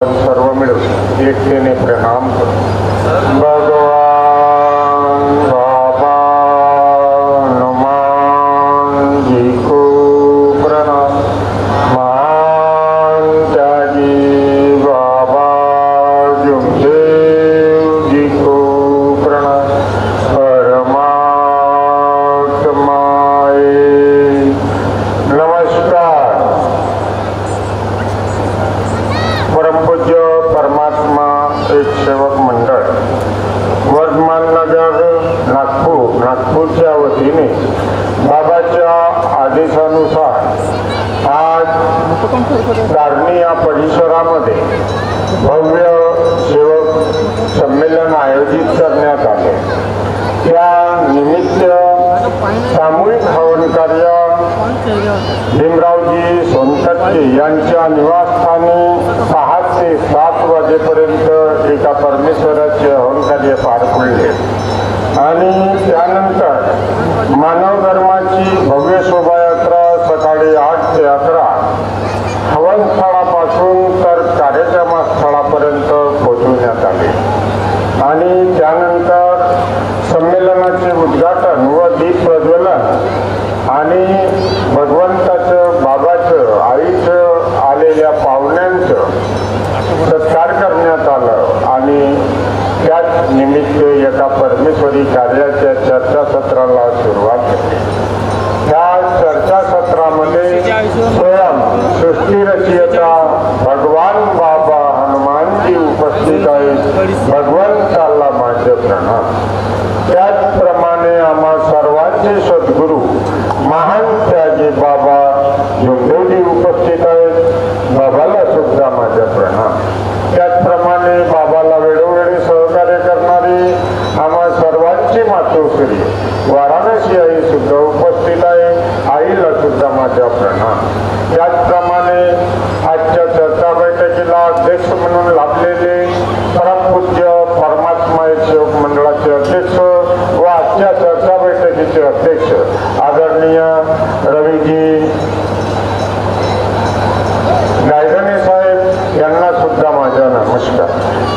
सर्व मिळून एकतेने प्रणाम करू। भगवान बाबा हनुमान जी को प्रणाम। महान त्यागी बाबा जुमदेव जी को प्रणाम। परमात्माए नमस्कार। परमपूज्य परमात्मा एक सेवक मंडळ वर्धमान नगर नागपूरच्या वतीने बाबाच्या आदेशानुसार आज कारणी या परिसरामध्ये भव्य सेवक संमेलन आयोजित करण्यात आले। त्या निमित्त सामूहिक हवन कार्य भीमरावजी सोनटक्के यांच्या निवासस्थानी 6 ते 7 वाजेपर्यंत एका परमेश्वराचे हवन कार्य पार पडले आणि त्यानंतर मानव धर्माची भव्य शोभायात्रा सकाळी 8 ते 11 हवन स्थळापासून तर कार्यक्रमस्थळापर्यंत पोहोचवण्यात आले आणि त्यानंतर संमेलनाचे उद्घाटन व दीप प्रज्वलन आणि भगवंताचं बाबाचं आईचं आलेल्या पाहुण्यांचं सत्कार करण्यात आलं आणि त्याच निमित्त एका परमेश्वरी कार्याच्या चर्चासत्राला सुरुवात झाली। त्या चर्चासत्रामध्ये स्वयं सृष्टीरचयिता भगवान बाबा हनुमानजी उपस्थित आहेत। भगवंताला माझे प्रणाम। त्याचप्रमाणे आम्हा सर्वांचे सद्गुरू महान त्यागी बाबा जुमदेवजी उपस्थित आहेत। बाबाला सुद्धा माझे प्रणाम। त्याचप्रमाणे बाबाला वेळोवेळी सहकार्य करणारी आम्हा सर्वांची मातोश्री वाराणसी आई सुद्धा उपस्थित आहे। आईला सुद्धा माझा प्रणाम। त्याचप्रमाणे आजच्या चर्चा बैठकीला अध्यक्ष म्हणून लाभलेले परमपूज्य परमात्मा सेवक मंडळाचे अध्यक्ष व आजच्या चर्चा बैठकीचे अध्यक्ष आदरणीय रवीजी गायधने साहेब यांना सुद्धा माझा नमस्कार।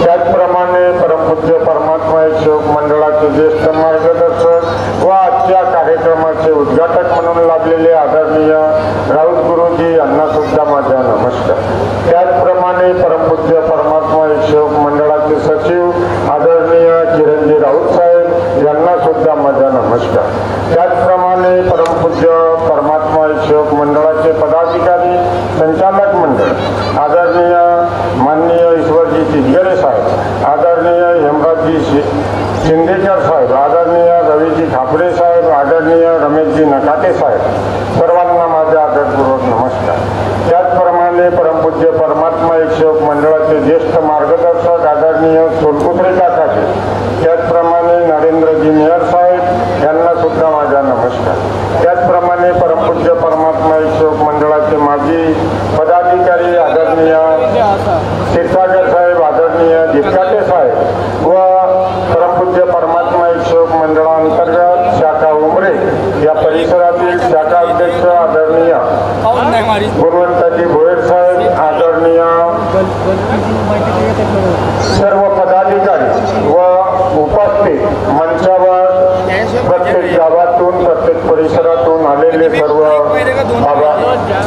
त्याचप्रमाणे परमपूज्य परमात्मा सेवक मंडळाचे ज्येष्ठ मार्गदर्शक व आजच्या कार्यक्रमाचे उद्घाटक म्हणून लाभलेले आदरणीय राऊत गुरुजी यांना सुद्धा माझा नमस्कार। त्याचप्रमाणे परमपूज्य परमात्मा सेवक मंडळाचे सचिव आदरणीय चिरंजी राऊत साहेब यांना सुद्धा माझा नमस्कार। त्याचप्रमाणे परमपूज्य परमात्मा सेवक मंडळाचे पदाधिकारी संचालक मंडळ आदरणीय माननीय ईश्वरजी चितगरे साहेब, आदरणीय हेमराजजी शिंदेकर साहेब, आदरणीय रवीजी खापरे साहेब, आदरणीय रमेशजी नकाटे साहेब, सर्वांना माझा आदरपूर्वक नमस्कार। त्याचप्रमाणे परमपूज्य परमात्मा सेवक मंडळाचे ज्येष्ठ मार्गदर्शक आदरणीय सोलकुत्रे काकाजी, त्याचप्रमाणे नरेंद्रजी मेहर साहेब यांना सुद्धा माझा नमस्कार। त्याचप्रमाणे परमपूज्य परमात्मा सेवक मंडळाचे माजी पदाधिकारी आदरणीय क्षीरसागर साहेब, आदरणीय जितकाटे साहेब व परमपूज्य परमात्मा सेवक मंडळांतर्गत शाखा उमरे या परिसरातील शाखा अध्यक्ष आदरणीय गुणवंताजी भोयर साहेब, आदरणीय सर्व पदाधिकारी व उपस्थित मंचावर प्रत्येक गावातून प्रत्येक परिसरातून आलेले सर्व बाबा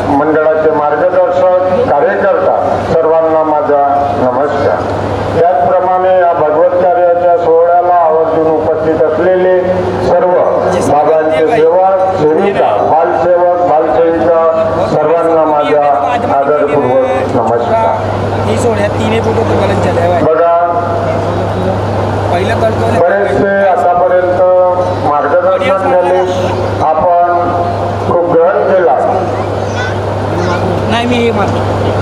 मंडळाचे मार्गदर्शक कार्यकर्ता सर्वांना माझा नमस्कार। त्याचप्रमाणे या भगवत कार्याच्या सोहळ्याला आवर्जून उपस्थित असलेले सर्व बाबांचे सेवक सेविका बालसेवक बालसेविका सर्वांना माझा आदरपूर्वक नमस्कार। बघा बरेचसे आतापर्यंत मार्गदर्शन झाले, आपण खूप ग्रहण केला।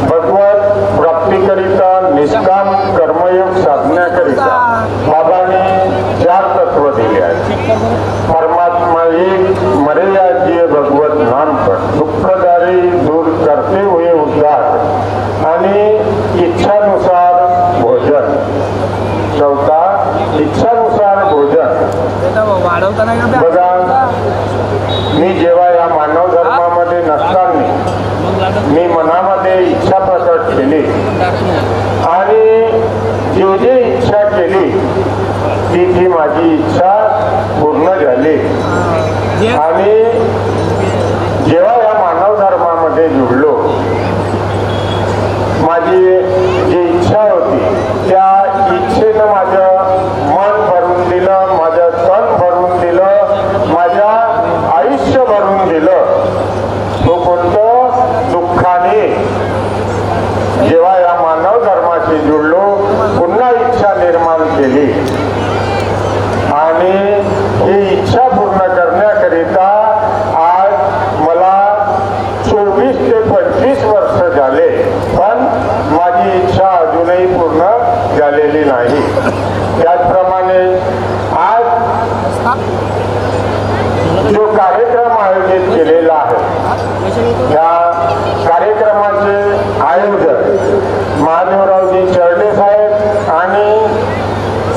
भगवत प्राप्तीकरिता निष्काम कर्मयोग साधण्याकरिता बाबांनी 4 तत्व दिले आहेत। परमात्मा एक, मरे याजिए भगवत नाम पर, दुःखदारी दूर करते हुए उद्धार आणि इच्छानुसार भोजन। चौथा इच्छानुसार भोजन। बघा मी जेव्हा या मानव धर्मामध्ये नसताना मी मनामध्ये इच्छा प्रकट केली ती माझी इच्छा पूर्ण झाली आणि जेव्हा या मानव धर्मामध्ये जुळलो माझी जी इच्छा होती त्या इच्छेनं माझं मन भरून दिलं, माझं तन भरून दिलं, माझ्या आयुष्य भरून दिलं. तो कोणतं दुःखाने जेव्हा या मानव धर्माशी जुळलो पुन्हा इच्छा निर्माण केली आणि ही इच्छा पूर्ण करण्याकरिता आज मला 24 ते 25 वर्ष झाले पण माझी इच्छा अजूनही पूर्ण झालेली नाही. त्याचप्रमाणे आज जो कार्यक्रम आयोजित केलेला आहे या कार्यक्रमाचे आयोजक महादेवरावजी चर्डे साहेब आणि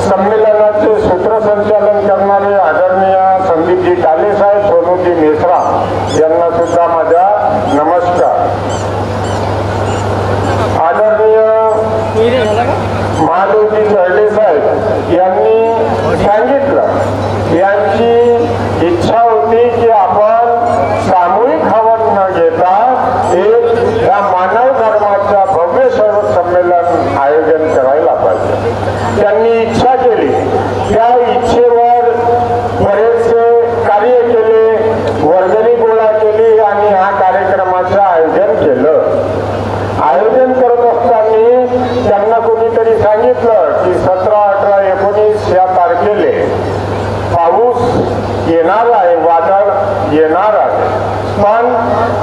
संमेलनाचे सूत्रसंचालन करणारे आदरणीय संदीपजी टाले साहेब, सोनूजी मेश्रा यांना सुद्धा माझा नमस्कार. आदरणीय महादेवजी चर्डे साहेब यांनी सांगितलं यांची इच्छा होती की आपण सामूहिक हवन न घेता एक या मानव धर्माच्या भव्य सर्व संमेलन आयोजन करायला पाहिजे. त्यांनी इच्छा केली, त्या इच्छेवर बरेचसे कार्य केले, वर्गणी गोळा केली आणि हा कार्यक्रमाचं आयोजन केलं. आयोजन करत असताना त्यांना कोणीतरी सांगितलं की 17, 18, 19 या तारखेले पाऊस येणार आहे, वादळ येणार आहे. पण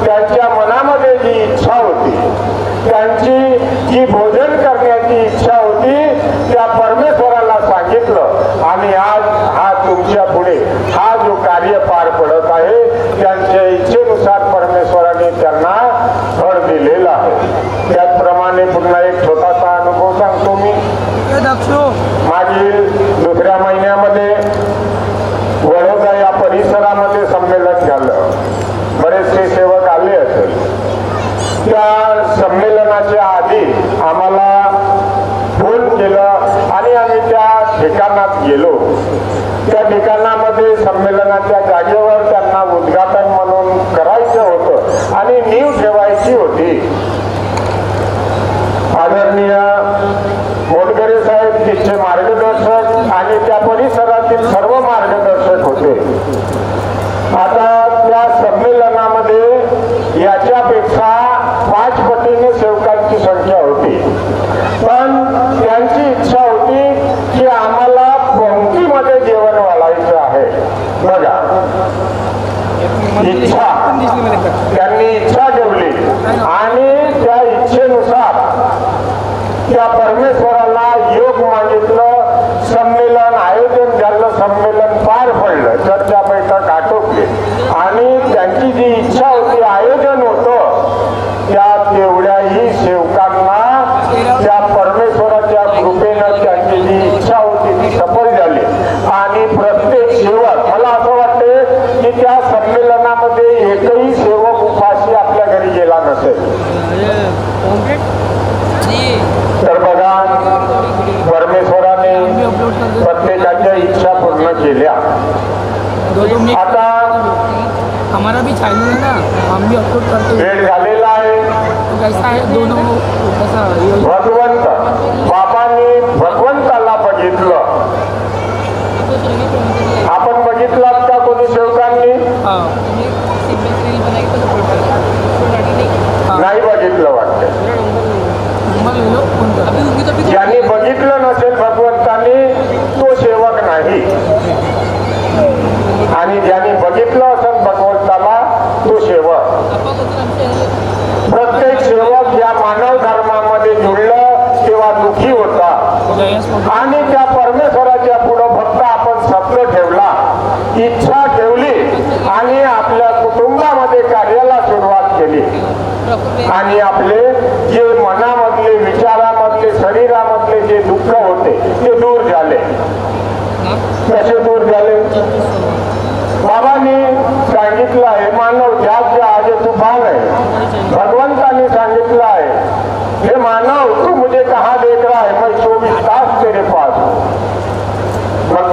त्यांच्या मनामध्ये जी इच्छा होती, त्यांची जी भोजन करण्याची इच्छा होती त्या परमेश्वराला सांगितलं आणि आज हा तुमच्या पुढे हा जो कार्य पार पडत आहे त्यांच्या इच्छेनुसार परमेश्वराने त्यांना फळ दिलेलं आहे. त्याचप्रमाणे पुन्हा एक छोटासा अनुभव सांगतो मी. मागील दुसऱ्या महिन्यामध्ये वडोदा या परिसरामध्ये संमेलन झालं. बरेचसे सेवक आले असेल. त्या संमेलनाच्या आधी आम्हाला फोन केलं आणि आम्ही त्या ठिकाणात गेलो. त्या ठिकाणामध्ये संमेलनाच्या जागेवर त्यांना उद्घाटन म्हणून करायचं होतं आणि नीव ठेवायची होती. आदरणीय मोटकरे साहेब तिथचे मार्गदर्शक आणि त्या परिसरातील सर्व मार्गदर्शक होते. आता त्या संमेलनामध्ये याच्यापेक्षा 5 पटीने सेवकांची संख्या होती. पण त्यांची इच्छा होती की आम्हाला पंक्तीमध्ये जेवण वाढायचं आहे. बघा इच्छा त्यांनी इच्छा ठेवली आणि त्या इच्छेनुसार त्या परमेश्वराला योग मागितलं. संमेलन आयोजन झालं, संमेलन पार पडलं, चर्चा बैठक आटोपली आणि त्यांची जी इच्छा होती आयोजन होतं त्या तेवढ्याही सेवकांना त्या परमेश्वराच्या कृपेनं त्यांची जी इच्छा होती ती सफल झाली आणि प्रत्येक सेवक मला असं वाटते की त्या संमेलनामध्ये एकही सेवक उपाशी आपल्या घरी गेला नसेल. तर बघा परमेश्वराने प्रत्येकाच्या इच्छा पूर्ण केल्या. आता हमारा भी चैनल है ना, हम भी अपलोड करते हैं. वेळ झालेला आहे. तो कैसा है दोनों कैसा भगवंत बाबांनी भगवंताला बघितलं. आपण बघितलात का कोणी सेवकांनी? नाही बघितलं वाटतं. ज्यांनी बघितलं नसेल भगवंतांनी तो सेवक नाही आणि ज्यांनी बघितलं असेल भगवंताला तो सेवक. प्रत्येक सेवक या मानव धर्मामध्ये जुळलं तेव्हा दुःखी होता आणि त्या परमेश्वराच्या पुढं फक्त आपण सत्य ठेवला, इच्छा ठेवली आणि आपल्या कुटुंबामध्ये कार्याला सुरुवात केली आणि आपले जे मनामधले विचारामधले शरीरामधले जे दुःख होते ते दूर झाले. कसे दूर झाले? बाबांनी सांगितलं आहे मानव ज्यात ज्या आज तूफान आहे. भगवंताने सांगितलं आहे हे मानव तू मुझे कहाँ देख रहा है, मैं 24 तास तेरे पास हूँ. मग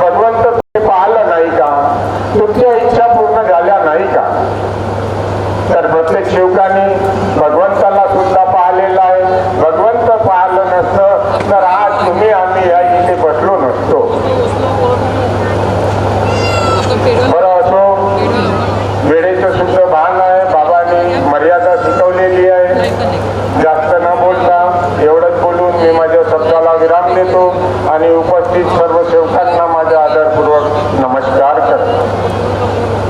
तर प्रत्येक शिवकाने भगवंताला सुद्धा पाहिलेलं आहे. भगवंत पाहिलं नसतं तर आज तुम्ही आम्ही या इथे बसलो नसतो. बरं असो, वेळेचं सुद्धा भान आहे. बाबांनी मर्यादा शिकवलेली आहे. जास्त न बोलता एवढंच बोलून मी माझ्या शब्दाला विराम देतो आणि उपस्थित सर्व